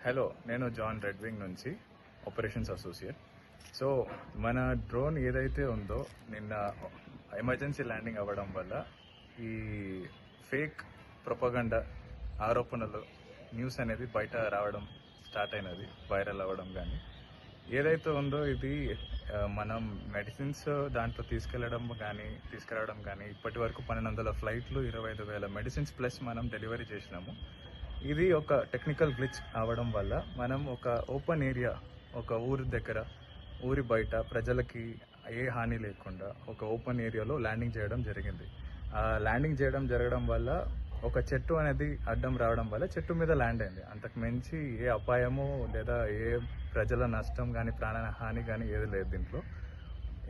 Hello, నేను John రెడ్వింగ్ నుంచి operations associate. So మన డ్రోన్ ఏదైతే ఉందో నిన్న ఎమర్జెన్సీ ల్యాండింగ్ అవ్వడం వల్ల ఈ ఫేక్ ప్రొపగండా ఆరోపణలు న్యూస్ అనేది బయట రావడం స్టార్ట్ అయినది, వైరల్ అవ్వడం. కానీ ఏదైతే ఉందో ఇది మనం మెడిసిన్స్ దాంట్లో తీసుకురావడం కానీ ఇప్పటి వరకు 1200 ఫ్లైట్లు, 25,000 మెడిసిన్స్ ప్లస్ మనం డెలివరీ చేసినాము. ఇది ఒక టెక్నికల్ గ్లిచ్ అవ్వడం వల్ల మనం ఒక ఓపెన్ ఏరియా, ఒక ఊరి దగ్గర, ఊరి బయట ప్రజలకి ఏ హాని లేకుండా ఒక ఓపెన్ ఏరియాలో ల్యాండింగ్ చేయడం జరిగింది. ఆ ల్యాండింగ్ జరగడం వల్ల ఒక చెట్టు అనేది అడ్డం రావడం వల్ల చెట్టు మీద ల్యాండ్ అయింది. అంతకు మించి ఏ అపాయము లేదా ఏ ప్రజల నష్టం కానీ ప్రాణ హాని కానీ ఏది లేదు దీంట్లో.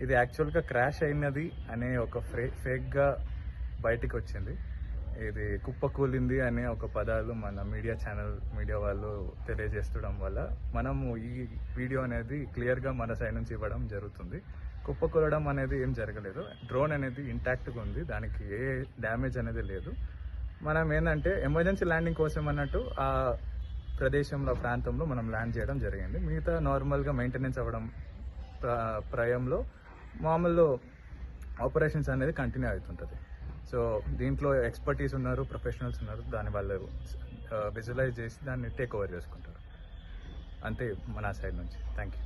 ఇది యాక్చువల్గా క్రాష్ అయినది అనే ఒక ఫేక్గా బయటికి వచ్చింది. ఇది కుప్పకూలింది అనే ఒక పదాలు మన మీడియా వాళ్ళు తెలియజేస్తడం వల్ల మనము ఈ వీడియో అనేది క్లియర్గా మన సైడ్ నుంచి ఇవ్వడం జరుగుతుంది. కుప్పకూలడం అనేది ఏం జరగలేదు. డ్రోన్ అనేది ఇంటాక్ట్గా ఉంది, దానికి ఏ డ్యామేజ్ అనేది లేదు. మనం ఏంటంటే ఎమర్జెన్సీ ల్యాండింగ్ కోసం అన్నట్టు ఆ ప్రాంతంలో మనం ల్యాండ్ చేయడం జరిగింది. మిగతా నార్మల్గా మెయింటెనెన్స్ అవ్వడం ప్రయంలో మామూలు ఆపరేషన్స్ అనేది కంటిన్యూ అవుతుంటుంది. సో దీంట్లో ఎక్స్పర్టీస్ ఉన్నారు, ప్రొఫెషనల్స్ ఉన్నారు, దాని వాళ్ళు విజువలైజ్ చేసి దాన్ని టేక్ ఓవర్ చేసుకుంటారు. అంతే మన సైడ్ నుంచి. Thank you.